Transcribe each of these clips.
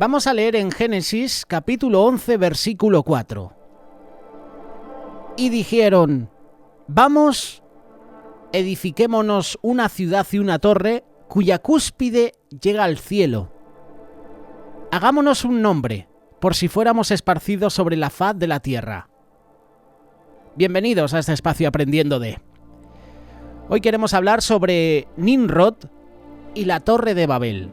Vamos a leer en Génesis capítulo 11, versículo 4. Y dijeron: vamos, edifiquémonos una ciudad y una torre cuya cúspide llega al cielo. Hagámonos un nombre, por si fuéramos esparcidos sobre la faz de la tierra. Bienvenidos a este espacio Aprendiendo de. Hoy queremos hablar sobre Nimrod y la Torre de Babel.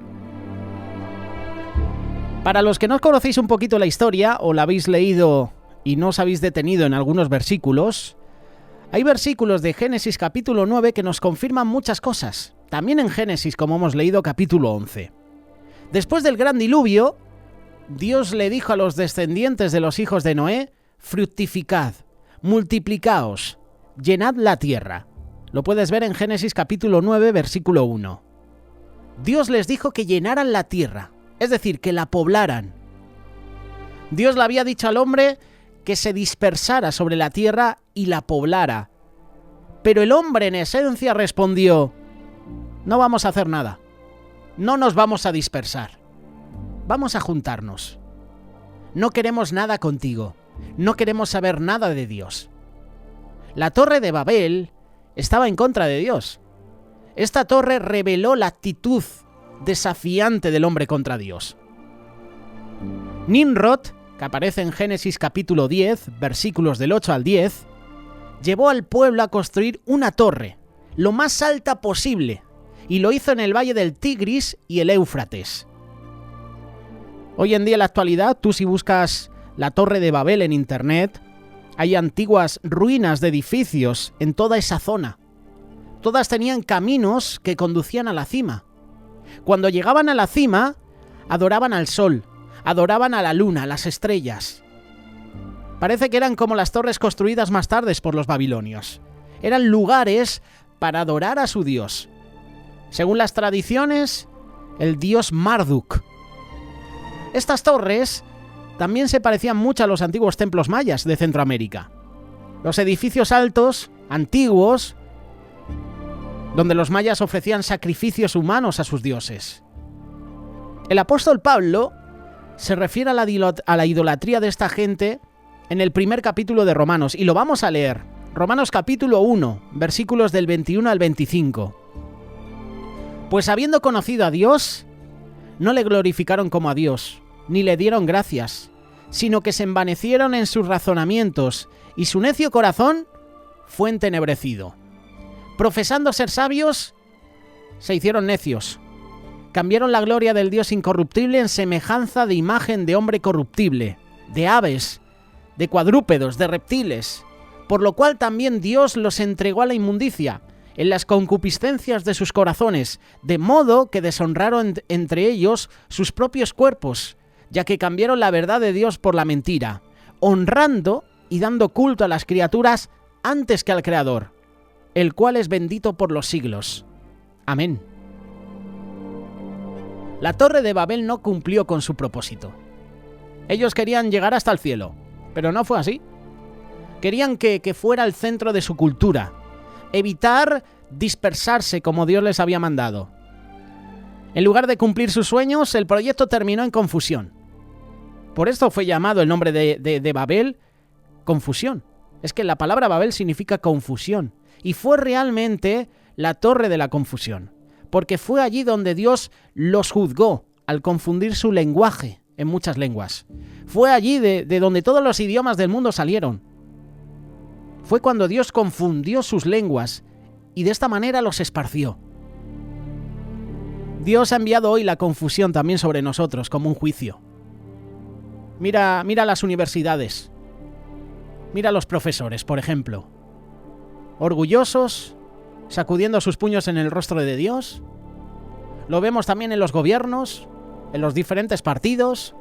Para los que no conocéis un poquito la historia o la habéis leído y no os habéis detenido en algunos versículos, hay versículos de Génesis capítulo 9 que nos confirman muchas cosas. También en Génesis, como hemos leído, capítulo 11. Después del gran diluvio, Dios le dijo a los descendientes de los hijos de Noé: fructificad, multiplicaos, llenad la tierra. Lo puedes ver en Génesis capítulo 9, versículo 1. Dios les dijo que llenaran la tierra, es decir, que la poblaran. Dios le había dicho al hombre que se dispersara sobre la tierra y la poblara. Pero el hombre en esencia respondió: no vamos a hacer nada, no nos vamos a dispersar, vamos a juntarnos. No queremos nada contigo, no queremos saber nada de Dios. La Torre de Babel estaba en contra de Dios. Esta torre reveló la actitud desafiante del hombre contra Dios. Nimrod, que aparece en Génesis capítulo 10, versículos del 8 al 10, llevó al pueblo a construir una torre, lo más alta posible, y lo hizo en el valle del Tigris y el Éufrates. Hoy en día, en la actualidad, tú si buscas la Torre de Babel en internet, hay antiguas ruinas de edificios en toda esa zona. Todas tenían caminos que conducían a la cima. Cuando llegaban a la cima, adoraban al sol, adoraban a la luna, a las estrellas. Parece que eran como las torres construidas más tarde por los babilonios. Eran lugares para adorar a su dios. Según las tradiciones, el dios Marduk. Estas torres también se parecían mucho a los antiguos templos mayas de Centroamérica. Los edificios altos, antiguos, donde los mayas ofrecían sacrificios humanos a sus dioses. El apóstol Pablo se refiere a la idolatría de esta gente en el primer capítulo de Romanos, y lo vamos a leer. Romanos capítulo 1, versículos del 21 al 25. Pues habiendo conocido a Dios, no le glorificaron como a Dios, ni le dieron gracias, sino que se envanecieron en sus razonamientos, y su necio corazón fue entenebrecido. Profesando ser sabios, se hicieron necios. Cambiaron la gloria del Dios incorruptible en semejanza de imagen de hombre corruptible, de aves, de cuadrúpedos, de reptiles, por lo cual también Dios los entregó a la inmundicia, en las concupiscencias de sus corazones, de modo que deshonraron entre ellos sus propios cuerpos, ya que cambiaron la verdad de Dios por la mentira, honrando y dando culto a las criaturas antes que al Creador, el cual es bendito por los siglos. Amén. La Torre de Babel no cumplió con su propósito. Ellos querían llegar hasta el cielo, pero no fue así. Querían que fuera el centro de su cultura, evitar dispersarse como Dios les había mandado. En lugar de cumplir sus sueños, el proyecto terminó en confusión. Por esto fue llamado el nombre de Babel, confusión. Es que la palabra Babel significa confusión. Y fue realmente la torre de la confusión, porque fue allí donde Dios los juzgó al confundir su lenguaje en muchas lenguas. Fue allí de donde todos los idiomas del mundo salieron. Fue cuando Dios confundió sus lenguas y de esta manera los esparció. Dios ha enviado hoy la confusión también sobre nosotros como un juicio. Mira las universidades. Mira a los profesores, por ejemplo. Orgullosos, sacudiendo sus puños en el rostro de Dios. Lo vemos también en los gobiernos, en los diferentes partidos.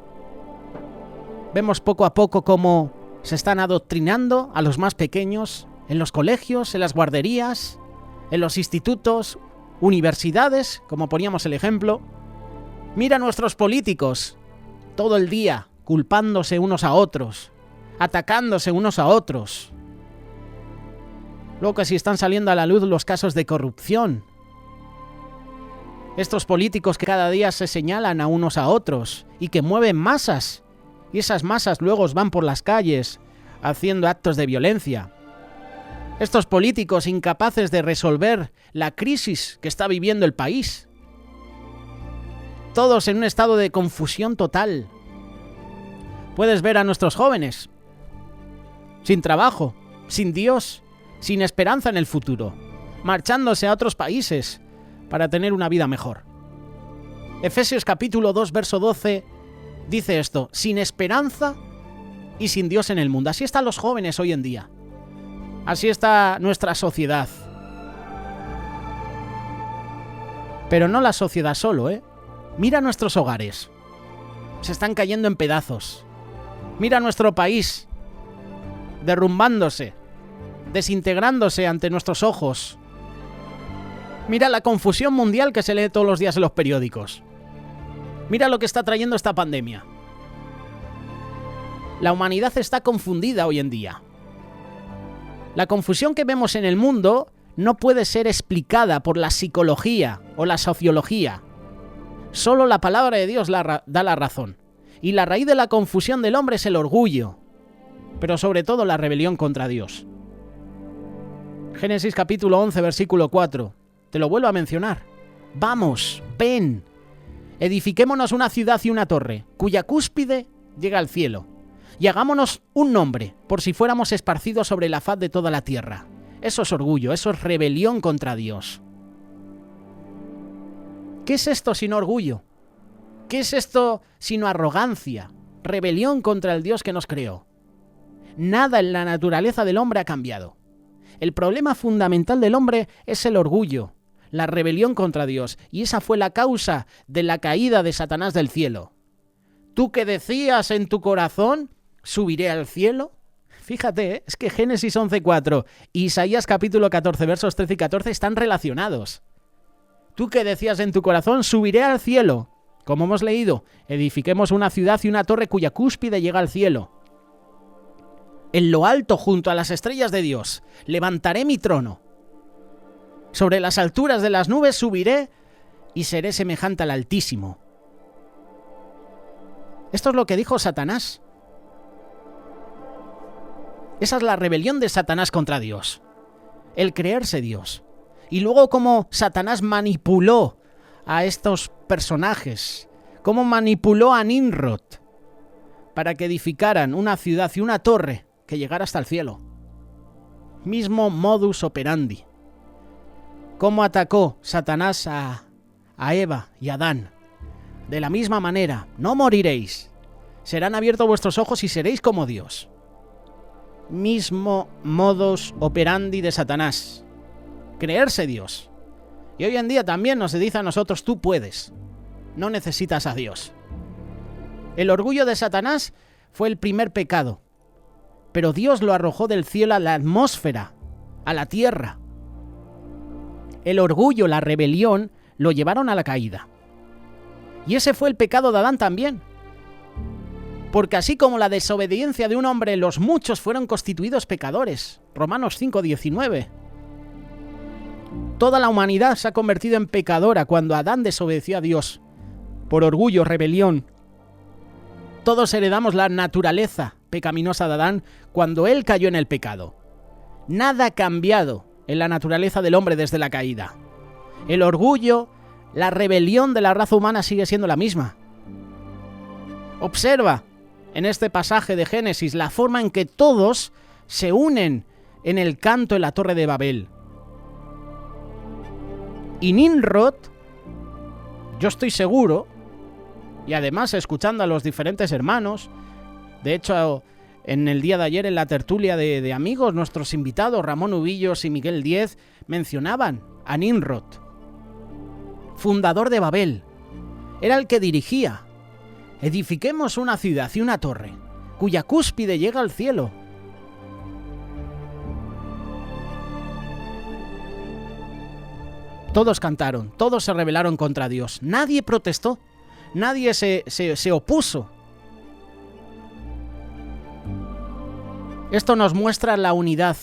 Vemos poco a poco cómo se están adoctrinando a los más pequeños en los colegios, en las guarderías, en los institutos, universidades, como poníamos el ejemplo. Mira a nuestros políticos, todo el día culpándose unos a otros, atacándose unos a otros. Luego que si están saliendo a la luz los casos de corrupción. Estos políticos que cada día se señalan a unos a otros y que mueven masas, y esas masas luego van por las calles haciendo actos de violencia. Estos políticos incapaces de resolver la crisis que está viviendo el país. Todos en un estado de confusión total. Puedes ver a nuestros jóvenes sin trabajo, sin Dios, sin esperanza en el futuro, marchándose a otros países para tener una vida mejor. Efesios capítulo 2, verso 12 dice esto: sin esperanza y sin Dios en el mundo. Así están los jóvenes hoy en día. Así está nuestra sociedad. Pero no la sociedad solo, ¿eh? Mira nuestros hogares. Se están cayendo en pedazos. Mira nuestro país derrumbándose, desintegrándose ante nuestros ojos. Mira la confusión mundial que se lee todos los días en los periódicos. Mira lo que está trayendo esta pandemia. La humanidad está confundida hoy en día. La confusión que vemos en el mundo no puede ser explicada por la psicología o la sociología. Solo la palabra de Dios da la razón. Y la raíz de la confusión del hombre es el orgullo, pero sobre todo la rebelión contra Dios. Génesis capítulo 11, versículo 4. Te lo vuelvo a mencionar. Vamos, ven, edifiquémonos una ciudad y una torre, cuya cúspide llega al cielo, y hagámonos un nombre, por si fuéramos esparcidos sobre la faz de toda la tierra. Eso es orgullo, eso es rebelión contra Dios. ¿Qué es esto sino orgullo? ¿Qué es esto sino arrogancia? Rebelión contra el Dios que nos creó. Nada en la naturaleza del hombre ha cambiado. El problema fundamental del hombre es el orgullo, la rebelión contra Dios, y esa fue la causa de la caída de Satanás del cielo. ¿Tú que decías en tu corazón, subiré al cielo? Fíjate, es que Génesis 11:4 y Isaías capítulo 14, versos 13 y 14 están relacionados. Tú que decías en tu corazón, subiré al cielo. Como hemos leído, edifiquemos una ciudad y una torre cuya cúspide llega al cielo. En lo alto, junto a las estrellas de Dios, levantaré mi trono. Sobre las alturas de las nubes subiré y seré semejante al Altísimo. Esto es lo que dijo Satanás. Esa es la rebelión de Satanás contra Dios. El creerse Dios. Y luego cómo Satanás manipuló a estos personajes. Cómo manipuló a Nimrod para que edificaran una ciudad y una torre que llegara hasta el cielo. Mismo modus operandi. Cómo atacó Satanás a Eva y a Adán. De la misma manera, no moriréis. Serán abiertos vuestros ojos y seréis como Dios. Mismo modus operandi de Satanás. Creerse Dios. Y hoy en día también nos dice a nosotros, tú puedes. No necesitas a Dios. El orgullo de Satanás fue el primer pecado. Pero Dios lo arrojó del cielo a la atmósfera, a la tierra. El orgullo, la rebelión, lo llevaron a la caída. Y ese fue el pecado de Adán también. Porque así como la desobediencia de un hombre, los muchos fueron constituidos pecadores. Romanos 5:19. Toda la humanidad se ha convertido en pecadora cuando Adán desobedeció a Dios. Por orgullo, rebelión. Todos heredamos la naturaleza pecaminosa de Adán cuando él cayó en el pecado. Nada ha cambiado en la naturaleza del hombre desde la caída. El orgullo, la rebelión de la raza humana sigue siendo la misma. Observa en este pasaje de Génesis la forma en que todos se unen en el canto en la Torre de Babel. Y Nimrod, yo estoy seguro, y además escuchando a los diferentes hermanos, de hecho en el día de ayer en la tertulia de amigos, nuestros invitados Ramón Ubillos y Miguel Díez mencionaban a Nimrod, fundador de Babel. Era el que dirigía. Edifiquemos una ciudad y una torre, cuya cúspide llega al cielo. Todos cantaron, todos se rebelaron contra Dios. Nadie protestó, nadie se opuso. Esto nos muestra la unidad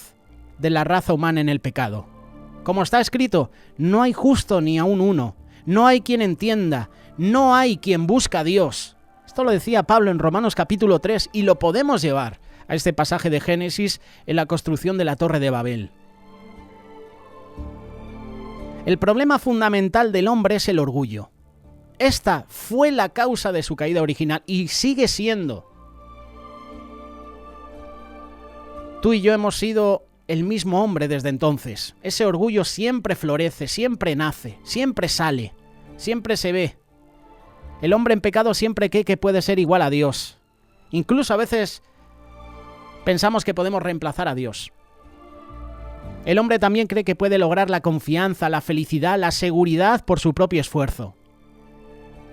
de la raza humana en el pecado. Como está escrito, no hay justo ni aun uno. no hay quien entienda, no hay quien busca a Dios. Esto lo decía Pablo en Romanos capítulo 3 y lo podemos llevar a este pasaje de Génesis en la construcción de la Torre de Babel. El problema fundamental del hombre es el orgullo. Esta fue la causa de su caída original y sigue siendo. Tú y yo hemos sido el mismo hombre desde entonces. Ese orgullo siempre florece, siempre nace, siempre sale, siempre se ve. El hombre en pecado siempre cree que puede ser igual a Dios. Incluso a veces pensamos que podemos reemplazar a Dios. El hombre también cree que puede lograr la confianza, la felicidad, la seguridad por su propio esfuerzo.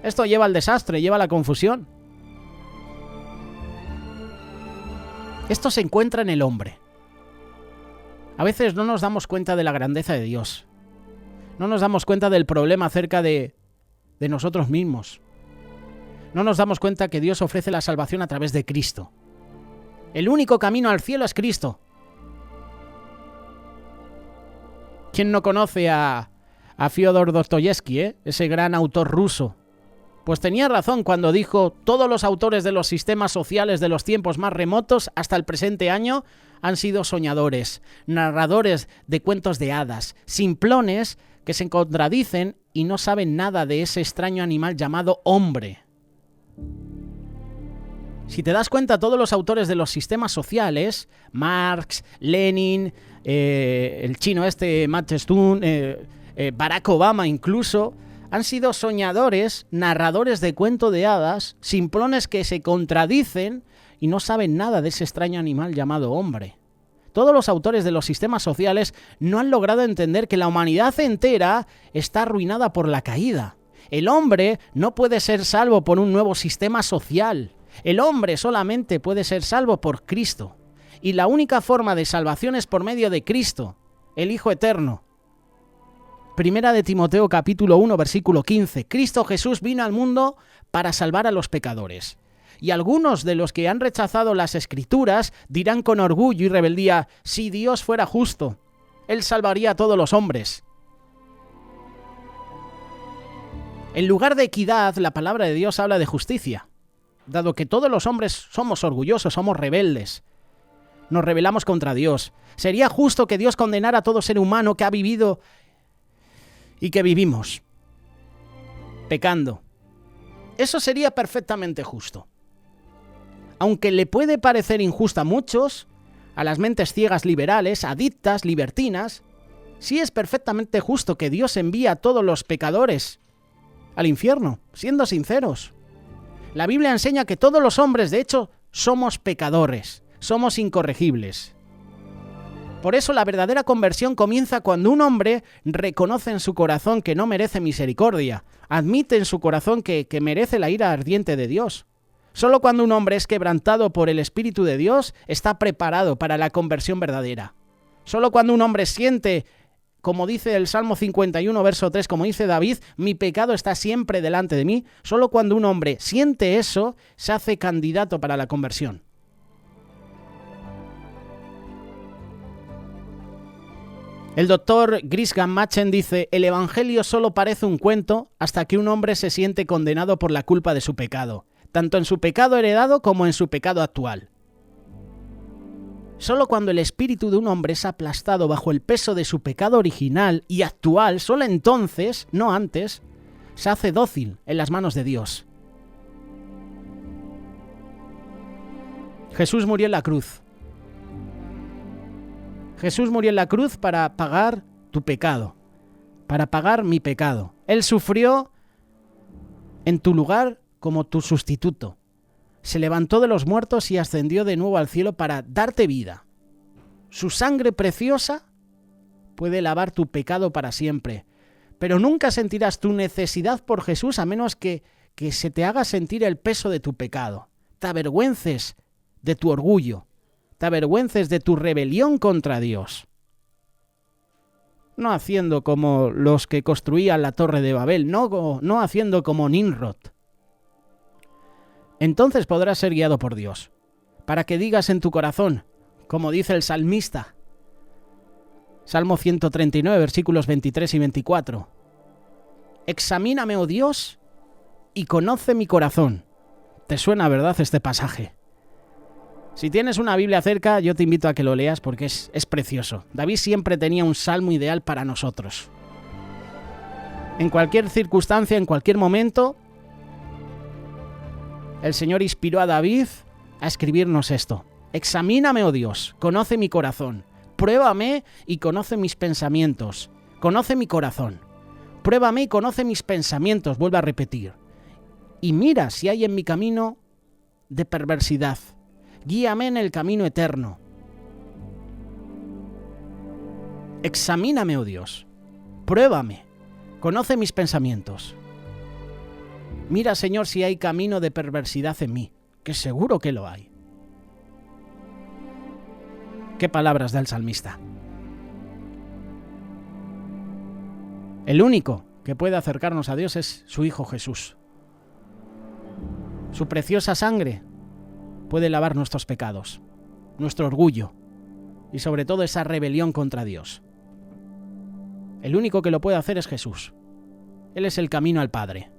Esto lleva al desastre, lleva a la confusión. Esto se encuentra en el hombre. A veces no nos damos cuenta de la grandeza de Dios. No nos damos cuenta del problema acerca de nosotros mismos. No nos damos cuenta que Dios ofrece la salvación a través de Cristo. El único camino al cielo es Cristo. ¿Quién no conoce a Fyodor Dostoyevsky, ese gran autor ruso? Pues tenía razón cuando dijo: todos los autores de los sistemas sociales de los tiempos más remotos hasta el presente año han sido soñadores, narradores de cuentos de hadas, simplones que se contradicen y no saben nada de ese extraño animal llamado hombre. Si te das cuenta, todos los autores de los sistemas sociales, Marx, Lenin, el chino Mao Zedong, Barack Obama incluso, han sido soñadores, narradores de cuento de hadas, simplones que se contradicen y no saben nada de ese extraño animal llamado hombre. Todos los autores de los sistemas sociales no han logrado entender que la humanidad entera está arruinada por la caída. El hombre no puede ser salvo por un nuevo sistema social. El hombre solamente puede ser salvo por Cristo. Y la única forma de salvación es por medio de Cristo, el Hijo Eterno. Primera de Timoteo capítulo 1 versículo 15. Cristo Jesús vino al mundo para salvar a los pecadores. Y algunos de los que han rechazado las Escrituras dirán con orgullo y rebeldía: si Dios fuera justo, Él salvaría a todos los hombres. En lugar de equidad, la palabra de Dios habla de justicia. Dado que todos los hombres somos orgullosos, somos rebeldes, nos rebelamos contra Dios, sería justo que Dios condenara a todo ser humano que ha vivido y que vivimos pecando. Eso sería perfectamente justo. Aunque le puede parecer injusto a muchos, a las mentes ciegas liberales, adictas, libertinas, sí es perfectamente justo que Dios envíe a todos los pecadores al infierno, siendo sinceros. La Biblia enseña que todos los hombres, de hecho, somos pecadores, somos incorregibles. Por eso la verdadera conversión comienza cuando un hombre reconoce en su corazón que no merece misericordia, admite en su corazón que merece la ira ardiente de Dios. Solo cuando un hombre es quebrantado por el Espíritu de Dios está preparado para la conversión verdadera. Solo cuando un hombre siente, como dice el Salmo 51, verso 3, como dice David, mi pecado está siempre delante de mí, solo cuando un hombre siente eso, se hace candidato para la conversión. El doctor Grisham Machen dice: el Evangelio solo parece un cuento hasta que un hombre se siente condenado por la culpa de su pecado, tanto en su pecado heredado como en su pecado actual. Solo cuando el espíritu de un hombre es aplastado bajo el peso de su pecado original y actual, solo entonces, no antes, se hace dócil en las manos de Dios. Jesús murió en la cruz. Jesús murió en la cruz para pagar tu pecado, para pagar mi pecado. Él sufrió en tu lugar como tu sustituto. Se levantó de los muertos y ascendió de nuevo al cielo para darte vida. Su sangre preciosa puede lavar tu pecado para siempre, pero nunca sentirás tu necesidad por Jesús a menos que se te haga sentir el peso de tu pecado. Te avergüences de tu orgullo, te avergüences de tu rebelión contra Dios. No haciendo como los que construían la Torre de Babel, no haciendo como Nimrod. Entonces podrás ser guiado por Dios, para que digas en tu corazón, como dice el salmista, Salmo 139, versículos 23 y 24, Examíname, oh Dios, y conoce mi corazón. ¿Te suena, verdad, este pasaje? Si tienes una Biblia cerca, yo te invito a que lo leas porque es precioso. David siempre tenía un salmo ideal para nosotros. En cualquier circunstancia, en cualquier momento, el Señor inspiró a David a escribirnos esto. Examíname, oh Dios, conoce mi corazón. Pruébame y conoce mis pensamientos. Conoce mi corazón. Pruébame y conoce mis pensamientos, vuelvo a repetir. Y mira si hay en mi camino de perversidad. Guíame en el camino eterno. Examíname, oh Dios. Pruébame. Conoce mis pensamientos. Mira, Señor, si hay camino de perversidad en mí, que seguro que lo hay. Qué palabras da el salmista. El único que puede acercarnos a Dios es su Hijo Jesús. Su preciosa sangre puede lavar nuestros pecados, nuestro orgullo y sobre todo esa rebelión contra Dios. El único que lo puede hacer es Jesús. Él es el camino al Padre.